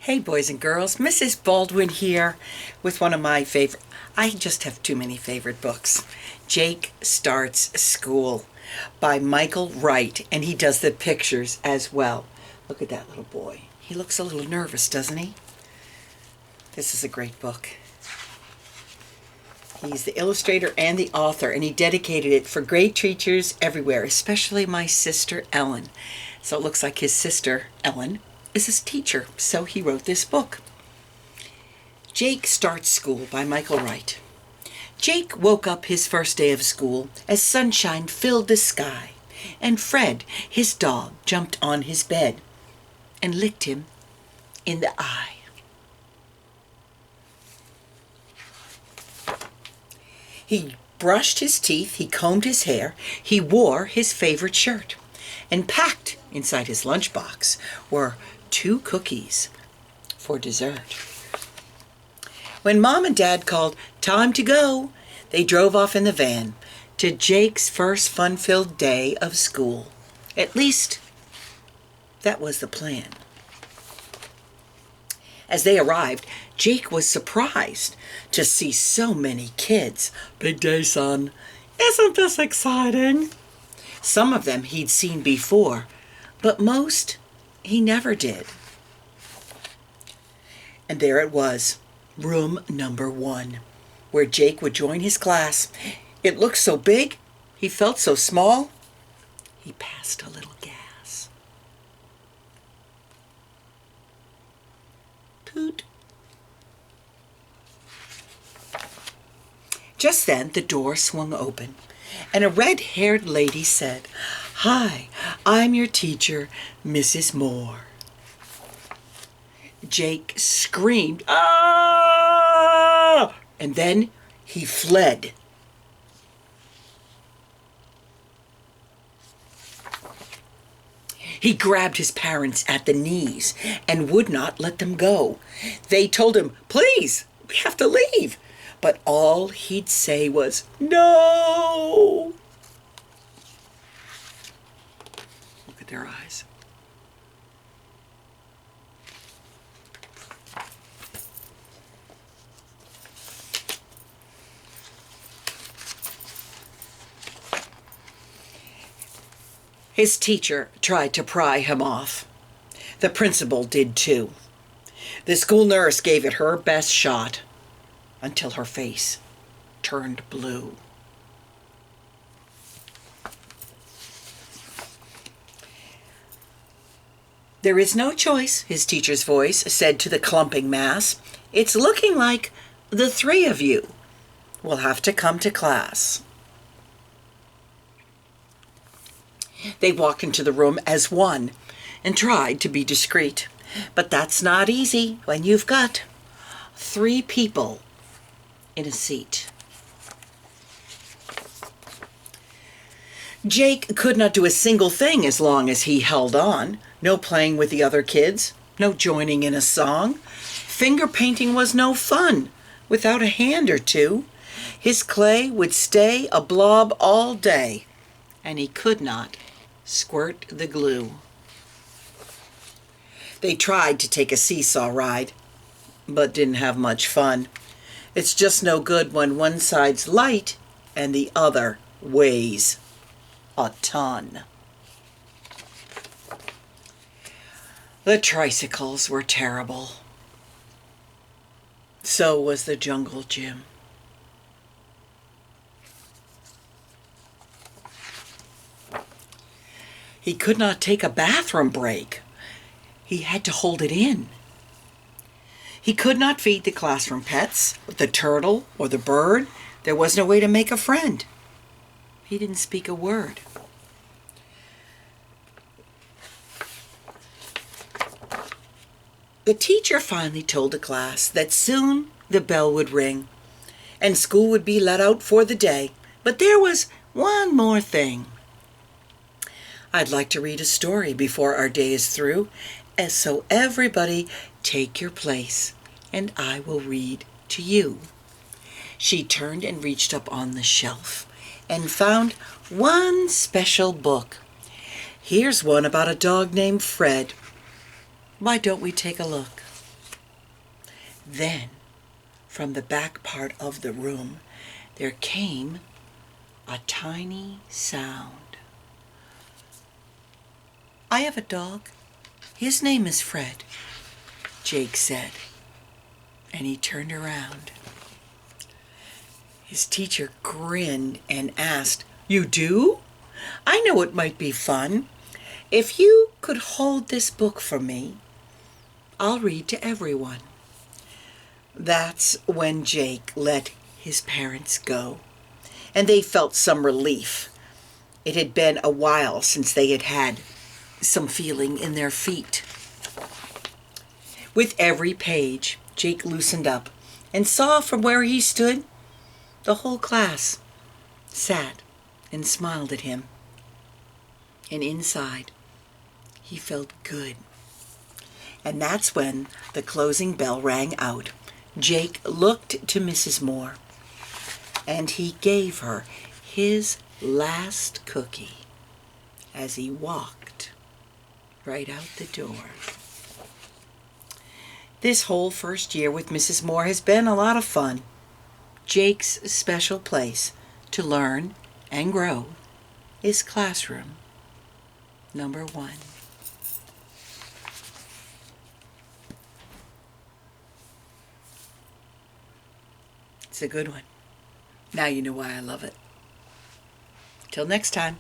Hey boys and girls, Mrs. Baldwin here with one of my favorite, I just have too many favorite books. Jake Starts School by Michael Wright, and he does the pictures as well. Look at that little boy. He looks a little nervous, doesn't he? This is a great book. He's the illustrator and the author, and he dedicated it for great teachers everywhere, especially my sister Ellen. So it looks like his sister Ellen is his teacher, so he wrote this book. Jake Starts School by Michael Wright. Jake woke up his first day of school as sunshine filled the sky, and Fred, his dog, jumped on his bed and licked him in the eye. He brushed his teeth, he combed his hair, he wore his favorite shirt, and packed inside his lunchbox were 2 cookies for dessert. When Mom and Dad called, "Time to go," they drove off in the van to Jake's first fun-filled day of school. At least, that was the plan. As they arrived, Jake was surprised to see so many kids. "Big day, son. Isn't this exciting?" Some of them he'd seen before, but most he never did. And there it was, room number 1, where Jake would join his class. It looked so big, he felt so small, he passed a little gas. Toot. Just then the door swung open, and a red-haired lady said, "Hi, I'm your teacher, Mrs. Moore." Jake screamed, "Ah!" And then he fled. He grabbed his parents at the knees and would not let them go. They told him, "Please, we have to leave." But all he'd say was, "No!" Look at their eyes. His teacher tried to pry him off. The principal did too. The school nurse gave it her best shot until her face turned blue. "There is no choice," his teacher's voice said to the clumping mass. "It's looking like the 3 of you will have to come to class." They walked into the room as one and tried to be discreet. But that's not easy when you've got 3 people in a seat. Jake could not do a single thing as long as he held on. No playing with the other kids, no joining in a song. Finger painting was no fun without a hand or two. His clay would stay a blob all day, and he could not squirt the glue. They tried to take a seesaw ride, but didn't have much fun. It's just no good when one side's light and the other weighs a ton. The tricycles were terrible. So was the jungle gym. He could not take a bathroom break. He had to hold it in. He could not feed the classroom pets, the turtle or the bird. There was no way to make a friend. He didn't speak a word. The teacher finally told the class that soon the bell would ring and school would be let out for the day. But there was one more thing. I'd like to read a story before our day is through, and so everybody take your place, and I will read to you. She turned and reached up on the shelf and found one special book. Here's one about a dog named Fred. Why don't we take a look? Then, from the back part of the room, there came a tiny sound. "I have a dog. His name is Fred," Jake said, and he turned around. His teacher grinned and asked, "You do? I know it might be fun. If you could hold this book for me, I'll read to everyone." That's when Jake let his parents go, and they felt some relief. It had been a while since they had had some feeling in their feet. With every page, Jake loosened up and saw from where he stood the whole class sat and smiled at him. And inside, he felt good. And that's when the closing bell rang out. Jake looked to Mrs. Moore, and he gave her his last cookie as he walked right out the door. This whole first year with Mrs. Moore has been a lot of fun. Jake's special place to learn and grow is classroom number 1. It's a good one. Now you know why I love it. Till next time.